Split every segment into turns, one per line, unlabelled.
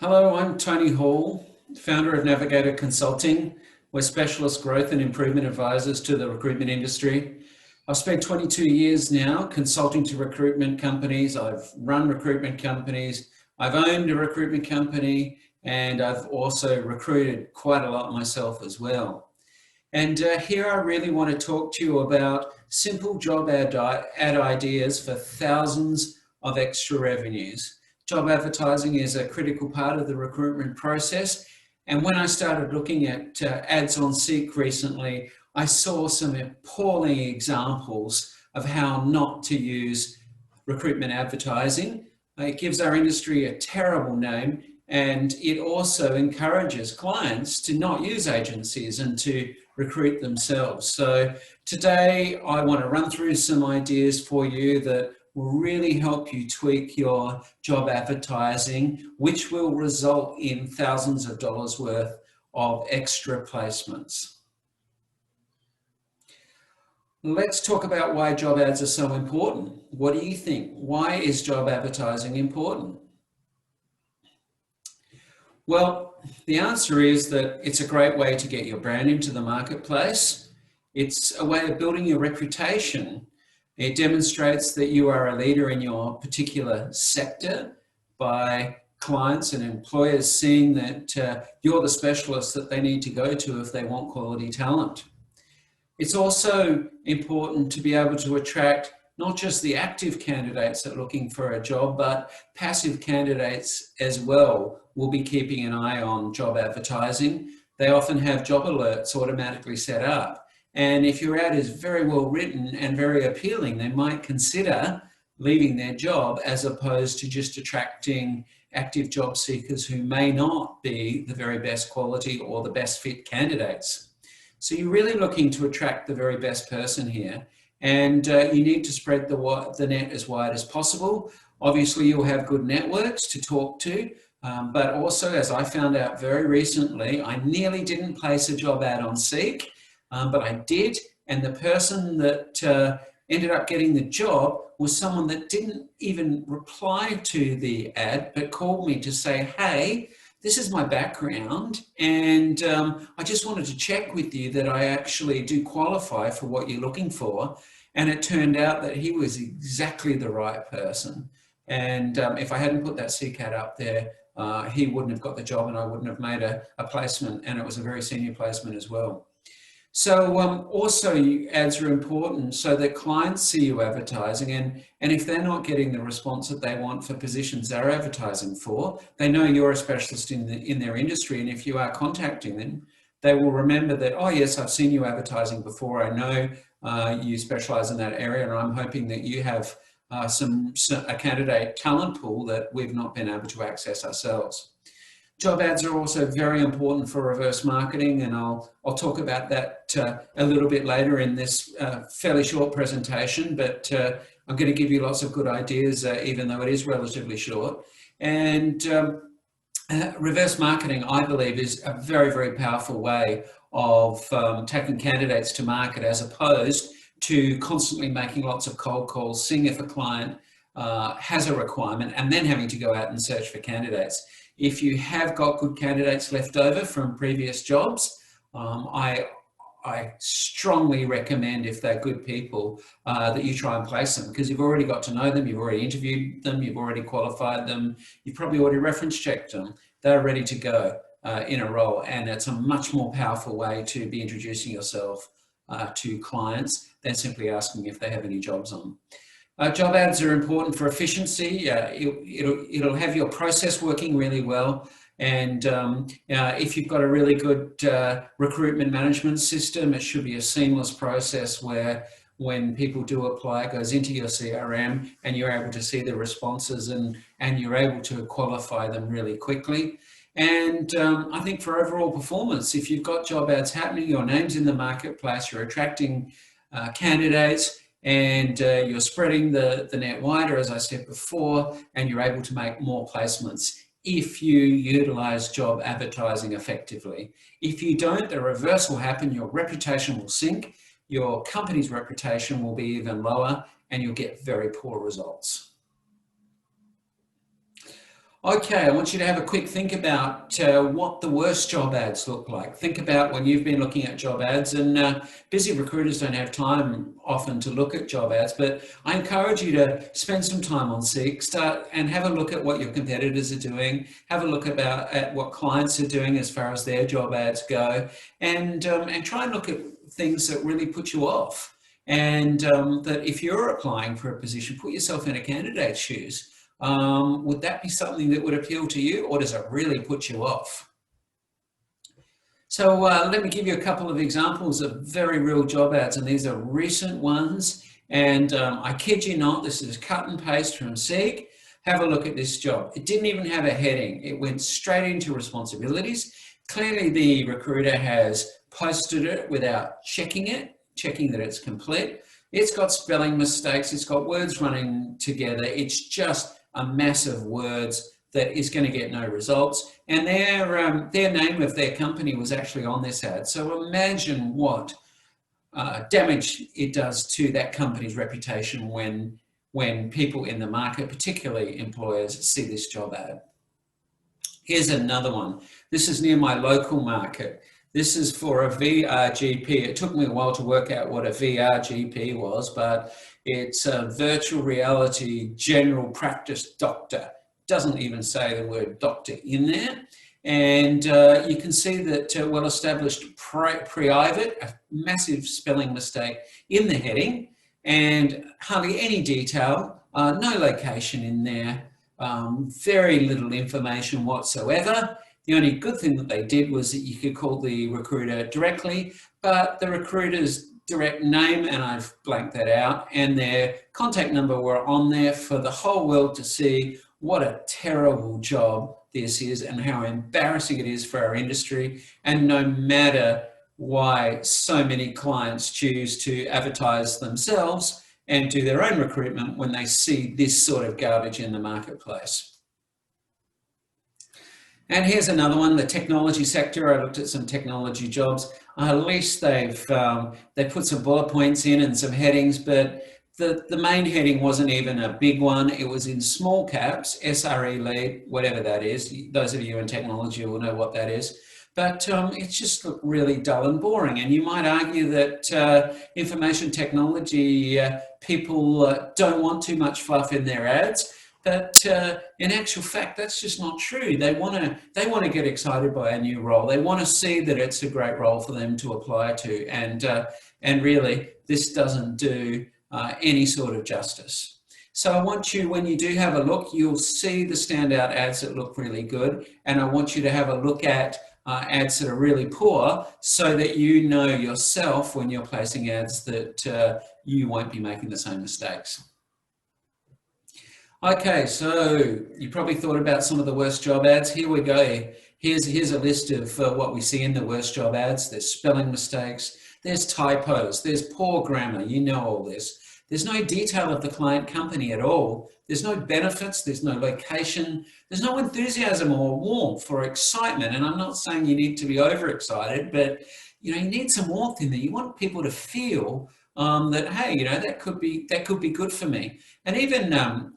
Hello, I'm Tony Hall, founder of Navigator Consulting. We're specialist growth and improvement advisors to the recruitment industry. I've spent 22 years now consulting to recruitment companies. I've run recruitment companies. I've owned a recruitment company, and I've also recruited quite a lot myself as well. And here I really want to talk to you about simple job ad ideas for thousands of extra revenues. Job advertising is a critical part of the recruitment process. And when I started looking at ads on Seek recently, I saw some appalling examples of how not to use recruitment advertising. It gives our industry a terrible name, and it also encourages clients to not use agencies and to recruit themselves. So today I want to run through some ideas for you that will really help you tweak your job advertising, which will result in thousands of dollars worth of extra placements. Let's talk about why job ads are so important. What do you think? Why is job advertising important? Well, the answer is that it's a great way to get your brand into the marketplace. It's a way of building your reputation. It demonstrates that you are a leader in your particular sector by clients and employers seeing that you're the specialist that they need to go to if they want quality talent. It's also important to be able to attract not just the active candidates that are looking for a job, but passive candidates as well will be keeping an eye on job advertising. They often have job alerts automatically set up. And if your ad is very well written and very appealing, they might consider leaving their job as opposed to just attracting active job seekers who may not be the very best quality or the best fit candidates. So you're really looking to attract the very best person here. And you need to spread the net as wide as possible. Obviously, you'll have good networks to talk to, but also, as I found out very recently, I nearly didn't place a job ad on Seek, but I did, and the person that ended up getting the job was someone that didn't even reply to the ad, but called me to say, hey, this is my background, and I just wanted to check with you that I actually do qualify for what you're looking for. And it turned out that he was exactly the right person. And if I hadn't put that Seek ad up there, he wouldn't have got the job and I wouldn't have made a placement, and it was a very senior placement as well. So also ads are important so that clients see you advertising, and if they're not getting the response that they want for positions they're advertising for, they know you're a specialist in their industry, and if you are contacting them, they will remember that, oh yes, I've seen you advertising before, I know you specialize in that area, and I'm hoping that you have a candidate talent pool that we've not been able to access ourselves. Job ads are also very important for reverse marketing, and I'll talk about that a little bit later in this fairly short presentation, but I'm going to give you lots of good ideas, even though it is relatively short. And reverse marketing, I believe, is a very, very powerful way of taking candidates to market, as opposed to constantly making lots of cold calls, seeing if a client has a requirement, and then having to go out and search for candidates. If you have got good candidates left over from previous jobs, I strongly recommend, if they're good people, that you try and place them, because you've already got to know them, you've already interviewed them, you've already qualified them, you've probably already reference checked them. They're ready to go in a role, and it's a much more powerful way to be introducing yourself to clients than simply asking if they have any jobs on. Job ads are important for efficiency. It'll have your process working really well. And if you've got a really good recruitment management system, it should be a seamless process where when people do apply, it goes into your CRM and you're able to see the responses and you're able to qualify them really quickly. And I think for overall performance, if you've got job ads happening, your name's in the marketplace, you're attracting candidates, and you're spreading the net wider, as I said before, and you're able to make more placements if you utilize job advertising effectively. If you don't, the reverse will happen. Your reputation will sink, your company's reputation will be even lower, and you'll get very poor results. Okay, I want you to have a quick think about what the worst job ads look like. Think about when you've been looking at job ads, and busy recruiters don't have time often to look at job ads, but I encourage you to spend some time on Seek, start and have a look at what your competitors are doing, have a look at what clients are doing as far as their job ads go, and try and look at things that really put you off. And that if you're applying for a position, put yourself in a candidate's shoes. Would that be something that would appeal to you, or does it really put you off? So let me give you a couple of examples of very real job ads, and these are recent ones. And I kid you not, this is cut and paste from Seek. Have a look at this job. It didn't even have a heading. It went straight into responsibilities. Clearly the recruiter has posted it without checking that it's complete. It's got spelling mistakes. It's got words running together. It's just a mass of words that is going to get no results. And their name of their company was actually on this ad. So imagine what damage it does to that company's reputation when people in the market, particularly employers, see this job ad. Here's another one. This is near my local market. This is for a VRGP. It took me a while to work out what a VRGP was, but it's a virtual reality general practice doctor. Doesn't even say the word doctor in there. And you can see that well-established private, a massive spelling mistake in the heading, and hardly any detail, no location in there, very little information whatsoever. The only good thing that they did was that you could call the recruiter directly, but the recruiter's direct name, and I've blanked that out, and their contact number were on there for the whole world to see. What a terrible job this is and how embarrassing it is for our industry. And no matter why so many clients choose to advertise themselves and do their own recruitment when they see this sort of garbage in the marketplace. And here's another one, the technology sector. I looked at some technology jobs. At least they put some bullet points in and some headings, but the main heading wasn't even a big one. It was in small caps, SRE lead, whatever that is. Those of you in technology will know what that is. But it just looked really dull and boring. And you might argue that information technology people don't want too much fluff in their ads. But in actual fact, that's just not true. They want to get excited by a new role. They want to see that it's a great role for them to apply to. And really, this doesn't do any sort of justice. So I want you, when you do have a look, you'll see the standout ads that look really good. And I want you to have a look at ads that are really poor so that you know yourself when you're placing ads that you won't be making the same mistakes. Okay, so you probably thought about some of the worst job ads. Here we go. Here's a list of what we see in the worst job ads. There's spelling mistakes, there's typos, there's poor grammar, you know all this. There's no detail of the client company at all. There's no benefits, there's no location, there's no enthusiasm or warmth or excitement. And I'm not saying you need to be overexcited, but you need some warmth in there. You want people to feel that, hey, that could be good for me. And even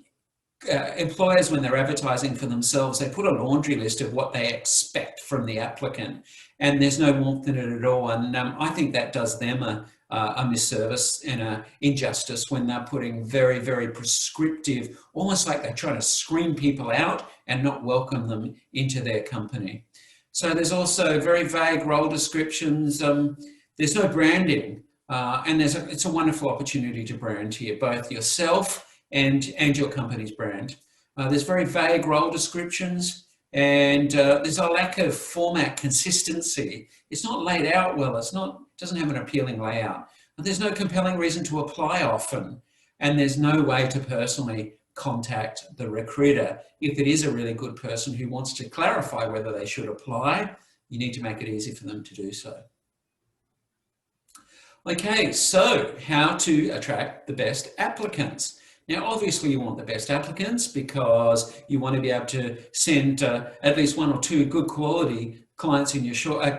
employers, when they're advertising for themselves, they put a laundry list of what they expect from the applicant, and there's no warmth in it at all. And I think that does them a misservice and an injustice when they're putting very, very prescriptive, almost like they're trying to screen people out and not welcome them into their company. So there's also very vague role descriptions. There's no branding, and it's a wonderful opportunity to brand here, both yourself and your company's brand. There's very vague role descriptions, and there's a lack of format consistency. It's not laid out well. It doesn't have an appealing layout. But there's no compelling reason to apply often, and there's no way to personally contact the recruiter. If it is a really good person who wants to clarify whether they should apply, you need to make it easy for them to do so. Okay, so how to attract the best applicants. Now, obviously, you want the best applicants because you want to be able to send at least one or two good quality clients in your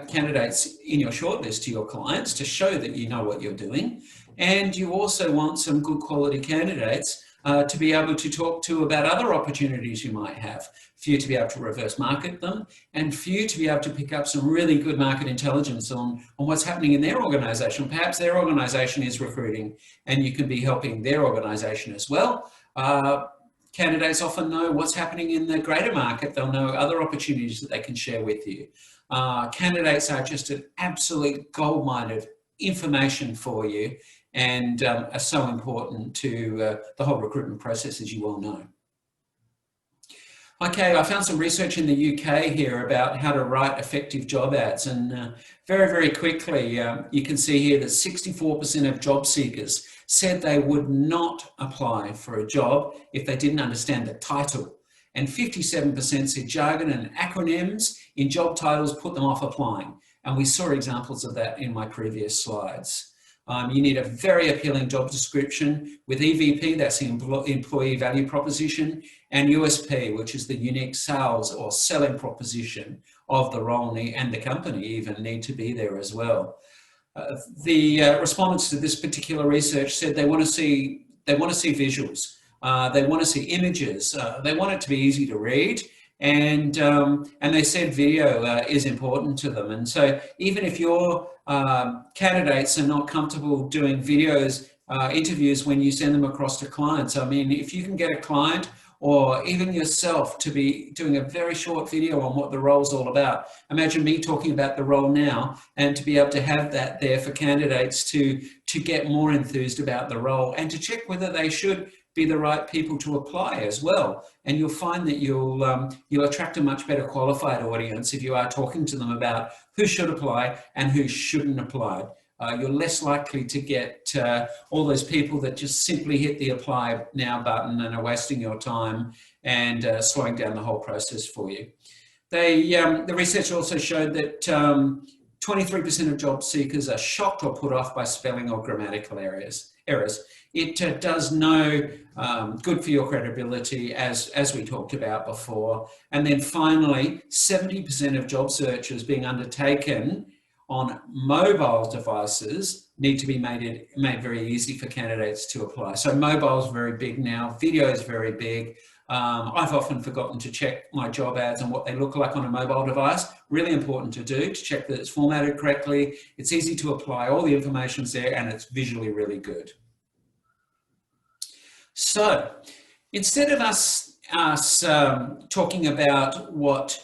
candidates in your shortlist to your clients to show that you know what you're doing. And you also want some good quality candidates to be able to talk to about other opportunities you might have, for you to be able to reverse market them, and for you to be able to pick up some really good market intelligence on what's happening in their organisation. Perhaps their organisation is recruiting and you can be helping their organisation as well. Candidates often know what's happening in the greater market. They'll know other opportunities that they can share with you. Candidates are just an absolute goldmine of information for you, and are so important to the whole recruitment process, as you well know. Okay, I found some research in the UK here about how to write effective job ads, and very, very quickly, you can see here that 64% of job seekers said they would not apply for a job if they didn't understand the title, and 57% said jargon and acronyms in job titles put them off applying, and we saw examples of that in my previous slides. You need a very appealing job description with EVP, that's the employee value proposition, and USP, which is the unique sales or selling proposition of the role, and the company even need to be there as well. The respondents to this particular research said they want to see visuals, they want to see images, they want it to be easy to read, and they said video is important to them. And so even if your candidates are not comfortable doing videos, interviews when you send them across to clients, I mean, if you can get a client or even yourself to be doing a very short video on what the role's all about. Imagine me talking about the role now, and to be able to have that there for candidates to get more enthused about the role and to check whether they should be the right people to apply as well. And you'll find that you'll attract a much better qualified audience if you are talking to them about who should apply and who shouldn't apply. You're less likely to get all those people that just simply hit the apply now button and are wasting your time and slowing down the whole process for you. The research also showed that 23% of job seekers are shocked or put off by spelling or grammatical errors. It does no good for your credibility, as we talked about before. And then finally, 70% of job searches being undertaken on mobile devices need to be made very easy for candidates to apply. So mobile is very big now, video is very big. I've often forgotten to check my job ads and what they look like on a mobile device. Really important to do, to check that it's formatted correctly, it's easy to apply, all the information's there, and it's visually really good. So instead of us talking about what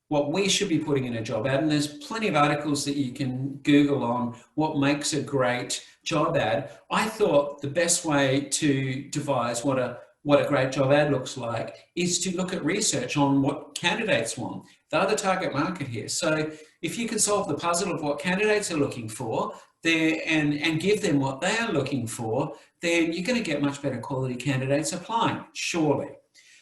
we should be putting in a job ad, and there's plenty of articles that you can Google on what makes a great job ad, I thought the best way to devise what a great job ad looks like is to look at research on what candidates want. They're the target market here. So if you can solve the puzzle of what candidates are looking for there and give them what they are looking for, then you're going to get much better quality candidates applying, surely.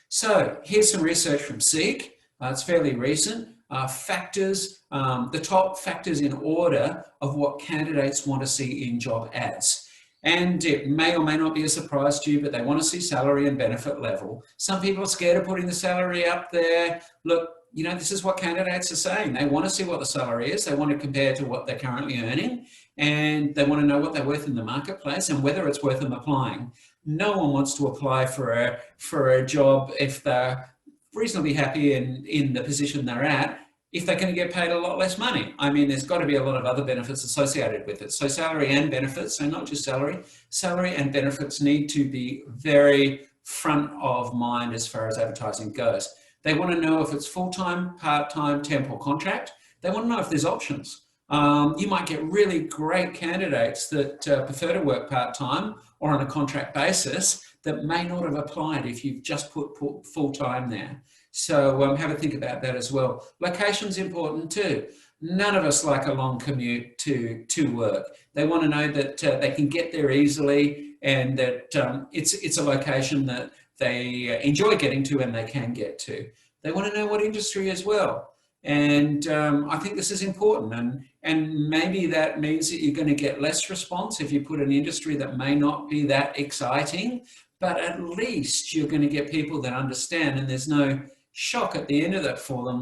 So here's some research from Seek. It's fairly recent. Factors, the top factors in order of what candidates want to see in job ads. And it may or may not be a surprise to you, but they want to see salary and benefit level. Some people are scared of putting the salary up there. Look, you know, this is what candidates are saying. They want to see what the salary is. They want to compare to what they're currently earning, and they want to know what they're worth in the marketplace and whether it's worth them applying. No one wants to apply for a job if they're reasonably happy in the position they're at, if they're going to get paid a lot less money. I mean, there's got to be a lot of other benefits associated with it. So salary and benefits, so not just salary and benefits need to be very front of mind as far as advertising goes. They want to know if it's full-time, part-time, temp or contract. They want to know if there's options. You might get really great candidates that prefer to work part-time or on a contract basis that may not have applied if you've just put full-time there. So have a think about that as well. Location's important too. None of us like a long commute to work. They want to know that they can get there easily and that it's a location that they enjoy getting to and they can get to. They want to know what industry as well. And I think this is important, and maybe that means that you're going to get less response if you put an industry that may not be that exciting, but at least you're going to get people that understand, and there's no shock at the end of that for them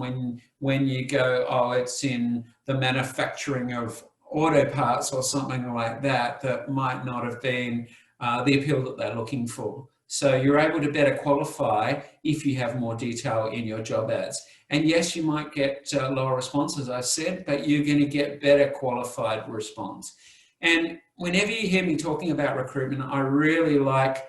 when you go, oh, it's in the manufacturing of auto parts or something like that, that might not have been the appeal that they're looking for. So you're able to better qualify if you have more detail in your job ads. And yes, you might get lower response, as I said, but you're going to get better qualified response. And whenever you hear me talking about recruitment, I really like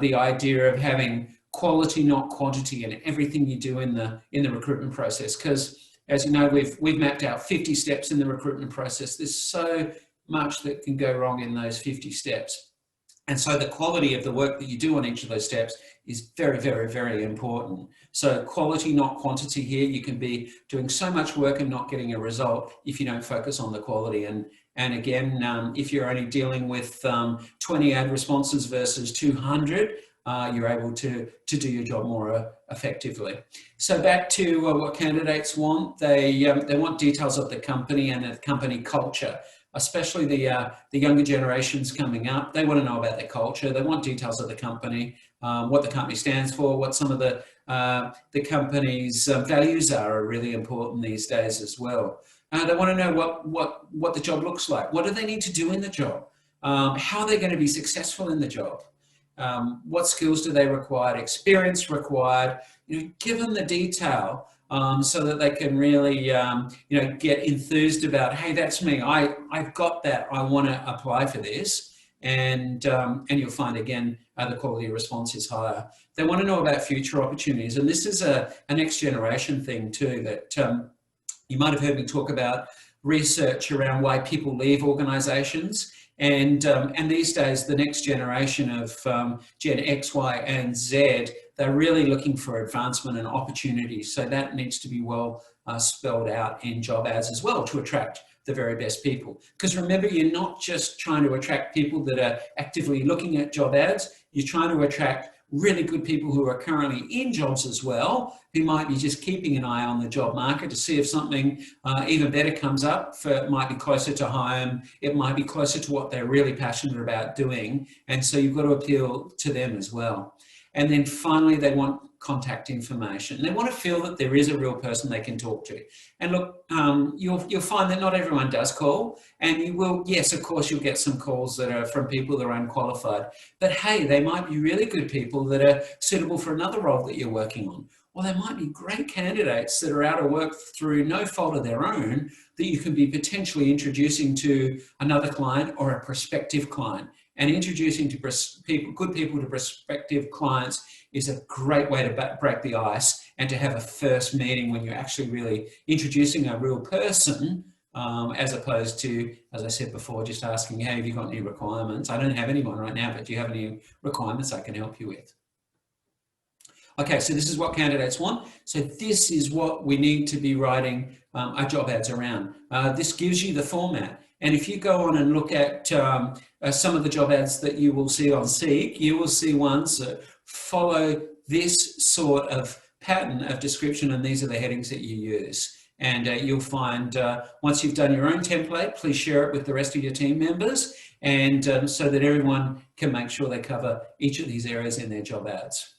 the idea of having quality, not quantity, in everything you do in the recruitment process. Because, as you know, we've mapped out 50 steps in the recruitment process. There's so much that can go wrong in those 50 steps. And so the quality of the work that you do on each of those steps is very, very, very important. So quality, not quantity here. You can be doing so much work and not getting a result if you don't focus on the quality. And again, if you're only dealing with 20 ad responses versus 200, you're able to do your job more effectively. So back to what candidates want. They want details of the company and the company culture. Especially the younger generations coming up. They want to know about their culture. They want details of the company, what the company stands for, what some of the company's values are really important these days as well. They want to know what the job looks like. What do they need to do in the job? How are they going to be successful in the job? What skills do they require? Experience required? Give them the detail. So that they can really, get enthused about, hey, that's me. I've got that. I want to apply for this, and you'll find again the quality of response is higher. They want to know about future opportunities, and this is a next generation thing too. That you might have heard me talk about research around why people leave organisations. And these days, the next generation of Gen X, Y, and Z, they're really looking for advancement and opportunities. So that needs to be well spelled out in job ads as well to attract the very best people. Because remember, you're not just trying to attract people that are actively looking at job ads, you're trying to attract really good people who are currently in jobs as well, who might be just keeping an eye on the job market to see if something even better comes up. It might be closer to home, it might be closer to what they're really passionate about doing, and so you've got to appeal to them as well. And then finally, they want contact information. They want to feel that there is a real person they can talk to. And look, you'll find that not everyone does call, and you will, yes, of course, you'll get some calls that are from people that are unqualified, but hey, they might be really good people that are suitable for another role that you're working on. Or they might be great candidates that are out of work through no fault of their own that you can be potentially introducing to another client or a prospective client. And introducing to good people to prospective clients is a great way to break the ice and to have a first meeting when you're actually really introducing a real person, as opposed to, as I said before, just asking, hey, have you got any requirements? I don't have anyone right now, but do you have any requirements I can help you with? Okay, so this is what candidates want. So this is what we need to be writing our job ads around. This gives you the format. And if you go on and look at some of the job ads that you will see on Seek, you will see ones that follow this sort of pattern of description, and these are the headings that you use. And you'll find once you've done your own template, please share it with the rest of your team members, and so that everyone can make sure they cover each of these areas in their job ads.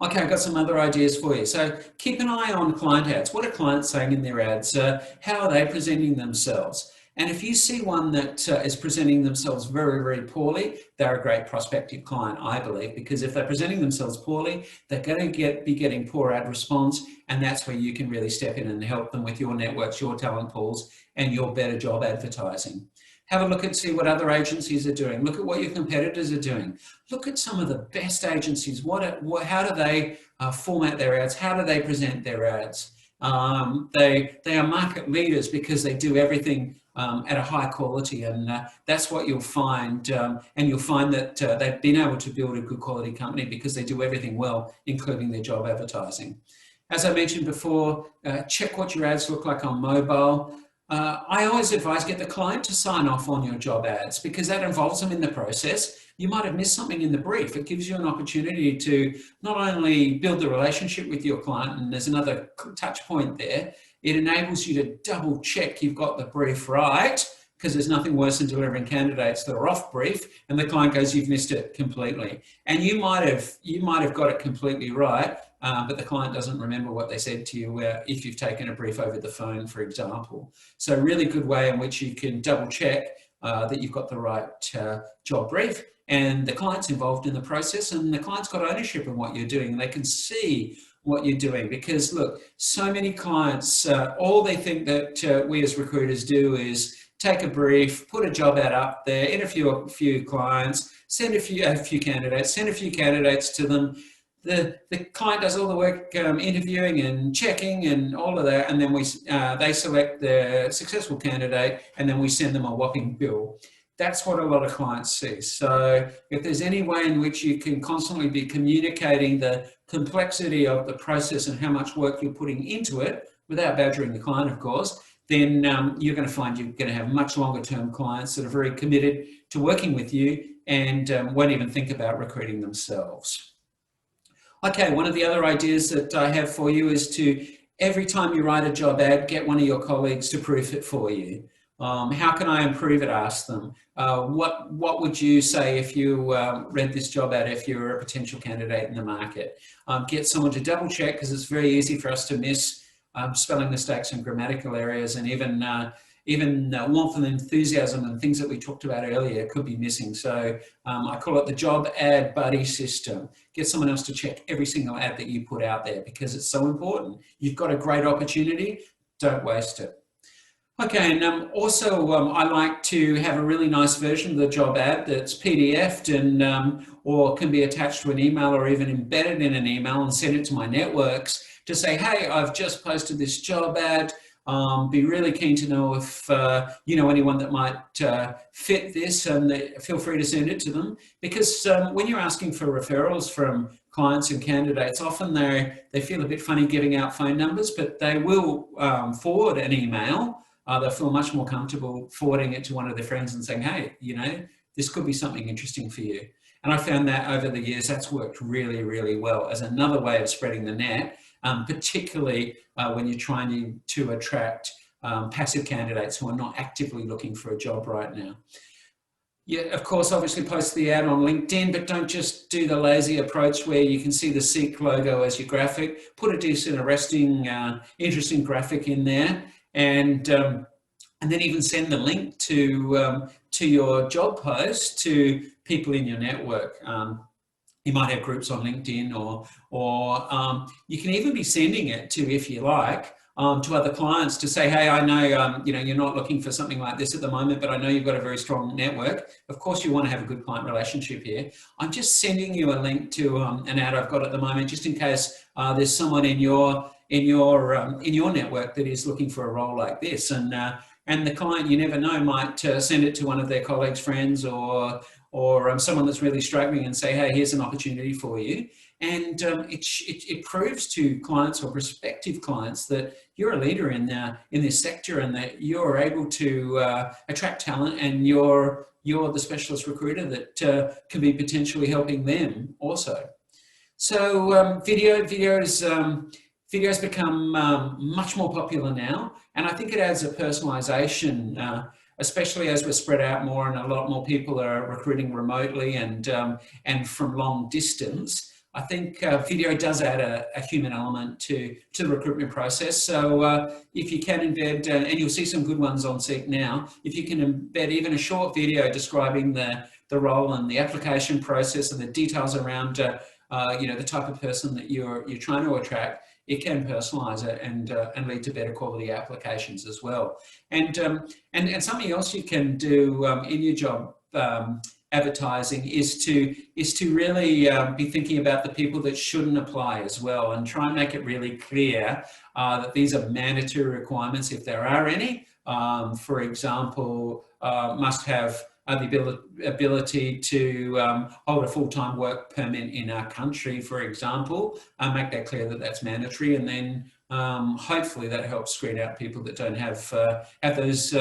Okay, I've got some other ideas for you. So keep an eye on client ads. What are clients saying in their ads? How are they presenting themselves? And if you see one that is presenting themselves very, very poorly, they're a great prospective client, I believe, because if they're presenting themselves poorly, they're going to be getting poor ad response, and that's where you can really step in and help them with your networks, your talent pools, and your better job advertising. Have a look and see what other agencies are doing. Look at what your competitors are doing. Look at some of the best agencies. How do they format their ads? How do they present their ads? They are market leaders because they do everything at a high quality, and that's what you'll find. And you'll find that they've been able to build a good quality company because they do everything well, including their job advertising. As I mentioned before, check what your ads look like on mobile. I always advise get the client to sign off on your job ads because that involves them in the process. You might have missed something in the brief. It gives you an opportunity to not only build the relationship with your client, and there's another touch point there, it enables you to double check you've got the brief right, because there's nothing worse than delivering candidates that are off brief and the client goes, you've missed it completely. And you might have got it completely right, but the client doesn't remember what they said to you if you've taken a brief over the phone, for example. So a really good way in which you can double check that you've got the right job brief. and the client's involved in the process, and the client's got ownership in what you're doing. They can see what you're doing, because look, so many clients, all they think that we as recruiters do is take a brief, put a job ad up there, interview a few clients, send a few candidates, send a few candidates to them. The client does all the work, interviewing and checking and all of that, and then they select the successful candidate, and then we send them a whopping bill. That's what a lot of clients see. So if there's any way in which you can constantly be communicating the complexity of the process and how much work you're putting into it, without badgering the client, of course, then you're going to find you're going to have much longer term clients that are very committed to working with you and won't even think about recruiting themselves. Okay, one of the other ideas that I have for you is to, every time you write a job ad, get one of your colleagues to proof it for you. How can I improve it? Ask them. What would you say if you read this job ad, if you were a potential candidate in the market? Get someone to double check, because it's very easy for us to miss spelling mistakes and grammatical areas, and even warmth and enthusiasm and things that we talked about earlier could be missing. So I call it the job ad buddy system. Get someone else to check every single ad that you put out there, because it's so important. You've got a great opportunity, don't waste it. Okay, and also I like to have a really nice version of the job ad that's PDF'd and or can be attached to an email, or even embedded in an email, and send it to my networks to say, hey, I've just posted this job ad. Be really keen to know if you know anyone that might fit this, and feel free to send it to them. Because when you're asking for referrals from clients and candidates, often they feel a bit funny giving out phone numbers, but they will forward an email. They'll feel much more comfortable forwarding it to one of their friends and saying, hey, you know, this could be something interesting for you. And I found that over the years, that's worked really, really well as another way of spreading the net, particularly when you're trying to attract passive candidates who are not actively looking for a job right now. Yeah, of course, obviously post the ad on LinkedIn, but don't just do the lazy approach where you can see the Seek logo as your graphic. Put a decent, arresting, interesting graphic in there, and then even send the link to your job post to people in your network. You might have groups on LinkedIn, or you can even be sending it to, if you like, to other clients to say, hey, I know you know, you're not looking for something like this at the moment, but I know you've got a very strong network. Of course, you want to have a good client relationship here. I'm just sending you a link to an ad I've got at the moment, just in case there's someone in your network that is looking for a role like this. And the client, you never know, might send it to one of their colleagues, friends, or someone that's really struggling, and say, hey, here's an opportunity for you. And it proves to clients or prospective clients that you're a leader in this sector, and that you're able to attract talent, and you're the specialist recruiter that can be potentially helping them also. So videos become much more popular now, and I think it adds a personalization, especially as we're spread out more and a lot more people are recruiting remotely and from long distance. I think video does add a human element to the recruitment process. So if you can embed, and you'll see some good ones on Seek now, if you can embed even a short video describing the role and the application process and the details around you know, the type of person that you're trying to attract, it can personalize it and lead to better quality applications as well. And something else you can do in your job advertising is to really be thinking about the people that shouldn't apply as well, and try and make it really clear that these are mandatory requirements if there are any. For example, must have the ability to hold a full-time work permit in our country, for example. Make that clear that that's mandatory, and then hopefully that helps screen out people that don't have those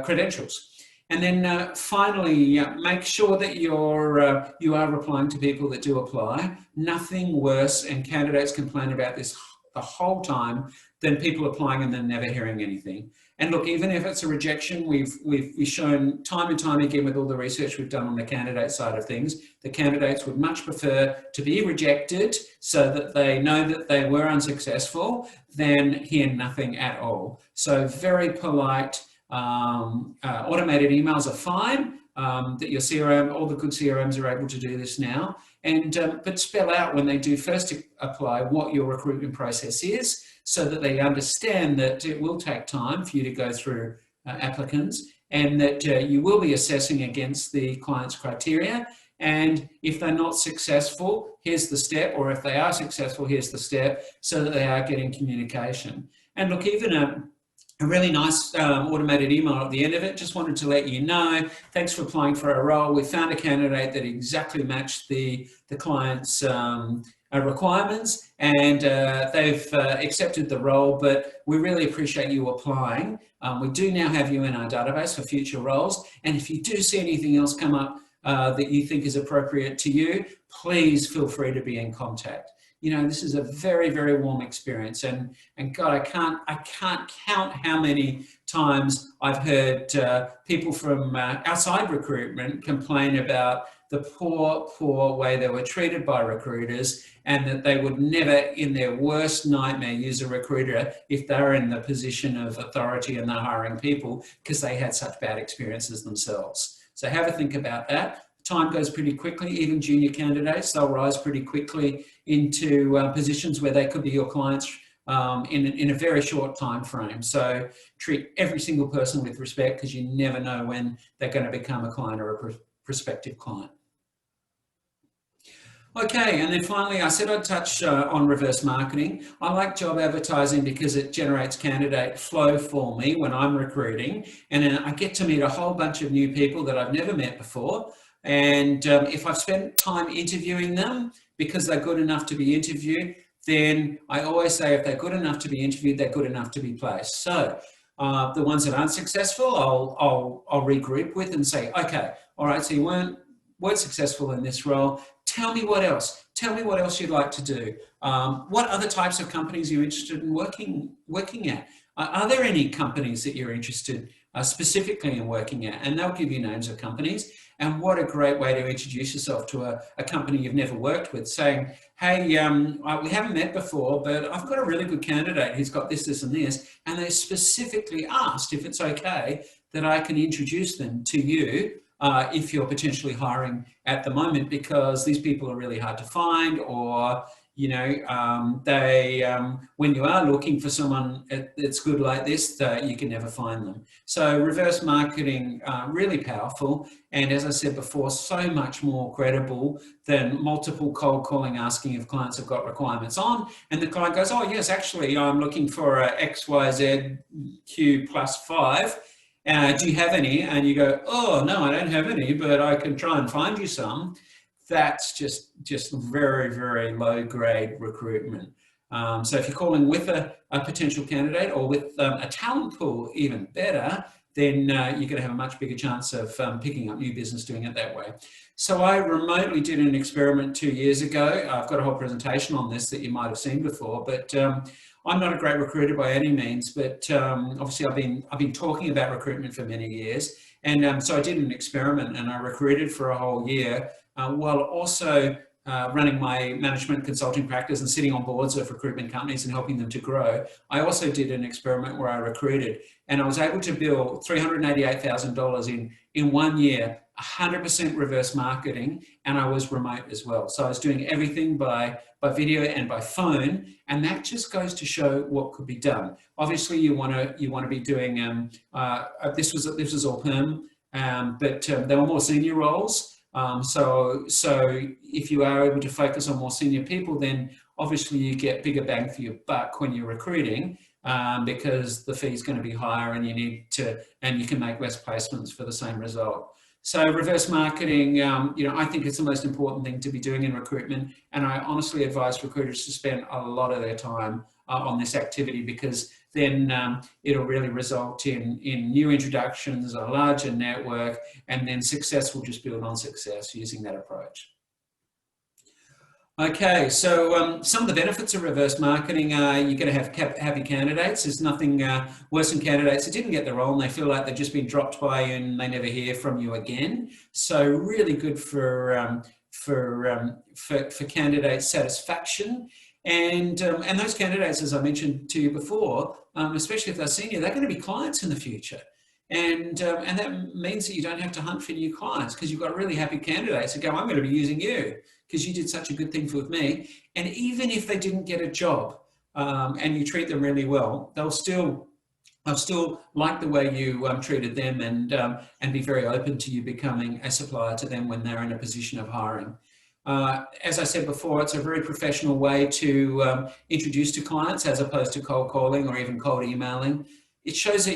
credentials. And then finally, make sure that you are replying to people that do apply. Nothing worse, and candidates complain about this the whole time, than people applying and then never hearing anything. And look, even if it's a rejection, we've shown time and time again with all the research we've done on the candidate side of things, the candidates would much prefer to be rejected so that they know that they were unsuccessful than hear nothing at all. So very polite, automated emails are fine, that your CRM, all the good CRMs are able to do this now, and but spell out when they do first apply what your recruitment process is, so that they understand that it will take time for you to go through applicants, and that you will be assessing against the client's criteria. And if they're not successful, here's the step, or if they are successful, here's the step, so that they are getting communication. And look, even a really nice automated email at the end of it. Just wanted to let you know, thanks for applying for a role. We found a candidate that exactly matched the client's requirements, and they've accepted the role, but we really appreciate you applying. We do now have you in our database for future roles, and if you do see anything else come up that you think is appropriate to you, please feel free to be in contact. You know, this is a very, very warm experience, and God, I can't count how many times I've heard people from outside recruitment complain about the poor way they were treated by recruiters, and that they would never in their worst nightmare use a recruiter if they're in the position of authority and they're hiring people, because they had such bad experiences themselves. So have a think about that. Time goes pretty quickly. Even junior candidates, they'll rise pretty quickly into positions where they could be your clients in a very short time frame. So treat every single person with respect, because you never know when they're going to become a client or a prospective client. Okay, and then finally, I said I'd touch on reverse marketing. I like job advertising because it generates candidate flow for me when I'm recruiting, and I get to meet a whole bunch of new people that I've never met before. And if I've spent time interviewing them because they're good enough to be interviewed, then I always say if they're good enough to be interviewed, they're good enough to be placed. So the ones that aren't successful, I'll regroup with and say, okay, all right, so you weren't successful in this role. Tell me what else. Tell me what else you'd like to do. What other types of companies are you interested in working at? Are there any companies that you're interested specifically in working at? And they'll give you names of companies. And what a great way to introduce yourself to a company you've never worked with, saying, hey, we haven't met before, but I've got a really good candidate who's got this, this, and this. And they specifically asked if it's okay that I can introduce them to you if you're potentially hiring at the moment, because these people are really hard to find, or you know, when you are looking for someone that's good like this, you can never find them. So reverse marketing, really powerful. And as I said before, so much more credible than multiple cold calling, asking if clients have got requirements on. And the client goes, oh yes, actually, I'm looking for a XYZQ plus 5. Do you have any? And you go, oh no, I don't have any, but I can try and find you some. That's just very, very low grade recruitment. So if you're calling with a potential candidate, or with a talent pool, even better, then you're going to have a much bigger chance of picking up new business doing it that way. So I remotely did an experiment 2 years ago. I've got a whole presentation on this that you might have seen before, but I'm not a great recruiter by any means, but obviously I've been talking about recruitment for many years. And so I did an experiment, and I recruited for a whole year while also running my management consulting practice and sitting on boards of recruitment companies and helping them to grow. I also did an experiment where I recruited, and I was able to bill $388,000 in 1 year, 100% reverse marketing, and I was remote as well. So I was doing everything by video and by phone, and that just goes to show what could be done. Obviously, you want to be doing this was all perm, but there were more senior roles. So if you are able to focus on more senior people, then obviously you get bigger bang for your buck when you're recruiting, because the fee is going to be higher, and you can make less placements for the same result. So reverse marketing, I think it's the most important thing to be doing in recruitment, and I honestly advise recruiters to spend a lot of their time on this activity, because then it'll really result in new introductions, a larger network, and then success will just build on success using that approach. Okay, so some of the benefits of reverse marketing are you're going to have happy candidates. There's nothing worse than candidates that didn't get the role and they feel like they've just been dropped by you and they never hear from you again. So really good for candidate satisfaction. And those candidates, as I mentioned to you before, especially if they're senior, they're going to be clients in the future. And that means that you don't have to hunt for new clients because you've got really happy candidates who go, I'm going to be using you because you did such a good thing with me. And even if they didn't get a job and you treat them really well, they'll still like the way you treated them and be very open to you becoming a supplier to them when they're in a position of hiring. As I said before, it's a very professional way to introduce to clients as opposed to cold calling or even cold emailing. It shows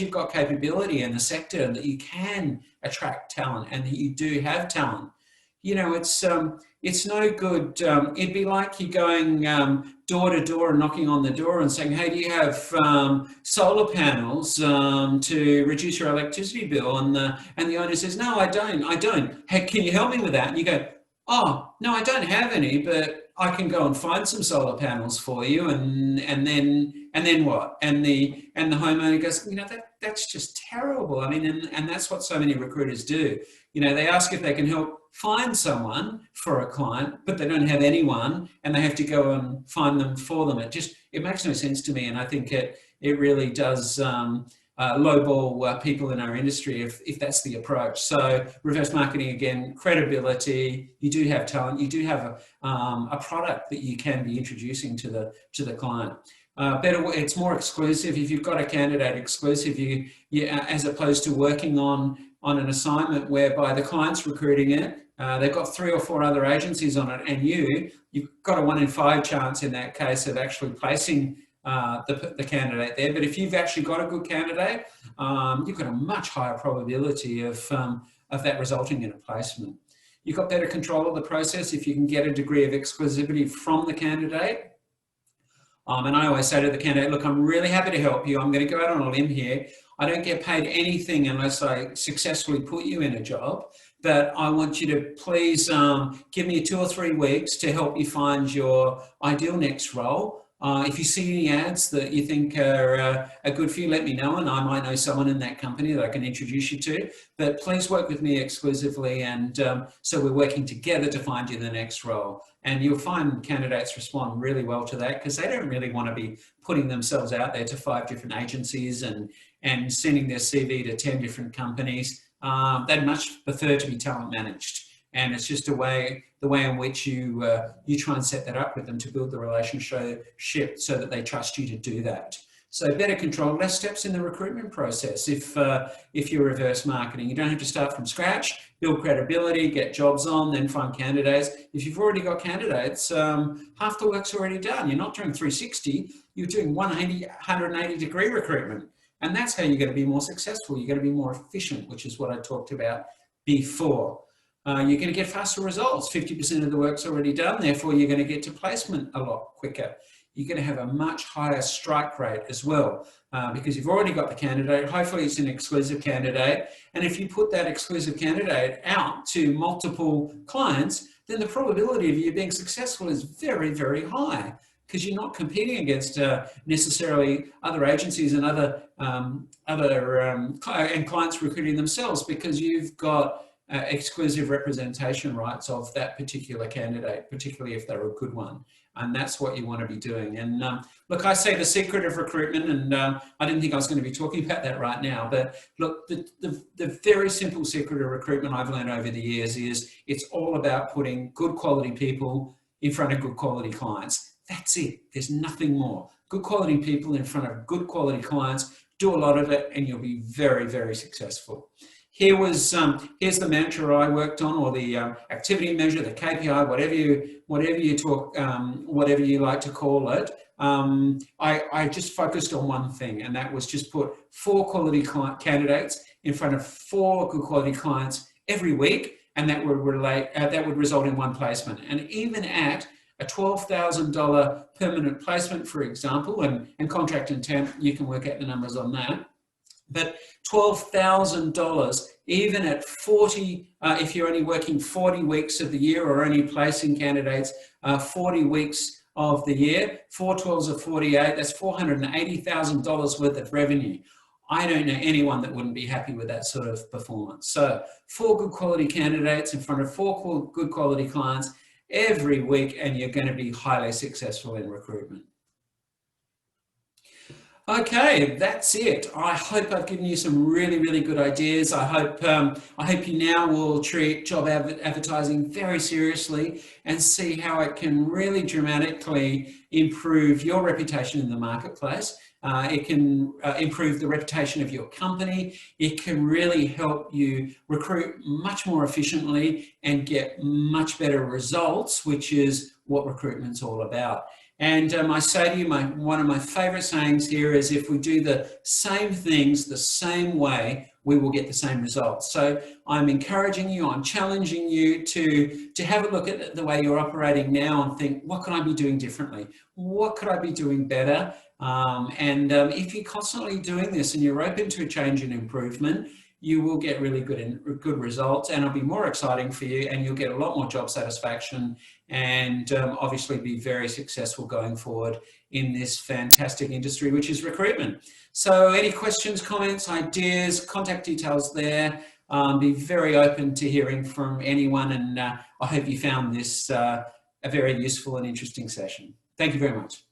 you've got capability in the sector and that you can attract talent and that you do have talent. You know, it's no good. It'd be like you going door to door and knocking on the door and saying, "Hey, do you have solar panels to reduce your electricity bill?" And the owner says, "No, I don't. Hey, can you help me with that?" And you go, "Oh, no, I don't have any, but I can go and find some solar panels for you." And then what? And the homeowner goes, "You know, that's just terrible." I mean, and that's what so many recruiters do. You know, they ask if they can help find someone for a client, but they don't have anyone, and they have to go and find them for them. It makes no sense to me, and I think it really does lowball people in our industry if that's the approach. So reverse marketing, again, credibility. You do have talent. You do have a product that you can be introducing to the client. It's more exclusive. If you've got a candidate exclusive, you as opposed to working on an assignment whereby the client's recruiting it, they've got 3 or 4 other agencies on it, and you've got a 1 in 5 chance in that case of actually placing the candidate there. But if you've actually got a good candidate, you've got a much higher probability of that resulting in a placement. You've got better control of the process if you can get a degree of exclusivity from the candidate. And I always say to the candidate, look, I'm really happy to help you. I'm going to go out on a limb here. I don't get paid anything unless I successfully put you in a job, but I want you to please give me 2 or 3 weeks to help you find your ideal next role. If you see any ads that you think are good for you, let me know, and I might know someone in that company that I can introduce you to. But please work with me exclusively, and so we're working together to find you the next role. And you'll find candidates respond really well to that because they don't really want to be putting themselves out there to 5 different agencies and sending their CV to 10 different companies. They'd much prefer to be talent managed. And it's just the way in which you try and set that up with them to build the relationship so that they trust you to do that. So better control, less steps in the recruitment process if you're reverse marketing. You don't have to start from scratch, build credibility, get jobs on, then find candidates. If you've already got candidates, half the work's already done. You're not doing 360, you're doing 180 degree recruitment. And that's how you're going to be more successful. You're going to be more efficient, which is what I talked about before. You're going to get faster results. 50% of the work's already done. Therefore, you're going to get to placement a lot quicker. You're going to have a much higher strike rate as well because you've already got the candidate. Hopefully, it's an exclusive candidate. And if you put that exclusive candidate out to multiple clients, then the probability of you being successful is very, very high because you're not competing against necessarily other agencies and other clients recruiting themselves because you've got exclusive representation rights of that particular candidate, particularly if they're a good one. And that's what you want to be doing. And look, I say the secret of recruitment, and I didn't think I was going to be talking about that right now, but look, the very simple secret of recruitment I've learned over the years is it's all about putting good quality people in front of good quality clients. That's it. There's nothing more. Good quality people in front of good quality clients, do a lot of it, and you'll be very, very successful. Here's the mantra I worked on, or the activity measure, the KPI, whatever you like to call it. I just focused on one thing, and that was just put 4 quality candidates in front of 4 good quality clients every week, and that would result in 1 placement. And even at a $12,000 permanent placement, for example, and contract and temp, you can work out the numbers on that. But $12,000, even at 40, if you're only working 40 weeks of the year or only placing candidates 40 weeks of the year, 4 12s are 48, that's $480,000 worth of revenue. I don't know anyone that wouldn't be happy with that sort of performance. So 4 good quality candidates in front of 4 good quality clients every week, and you're going to be highly successful in recruitment. Okay, that's it. I hope I've given you some really, really good ideas. I hope you now will treat job advertising very seriously and see how it can really dramatically improve your reputation in the marketplace. It can improve the reputation of your company. It can really help you recruit much more efficiently and get much better results, which is what recruitment's all about. And I say to you, one of my favourite sayings here is, if we do the same things the same way, we will get the same results. So I'm encouraging you, I'm challenging you to have a look at the way you're operating now and think, what can I be doing differently? What could I be doing better? If you're constantly doing this and you're open to a change and improvement, you will get really good results, and it'll be more exciting for you, and you'll get a lot more job satisfaction, and obviously be very successful going forward in this fantastic industry, which is recruitment. So any questions, comments, ideas, contact details there. Be very open to hearing from anyone, and I hope you found this a very useful and interesting session. Thank you very much.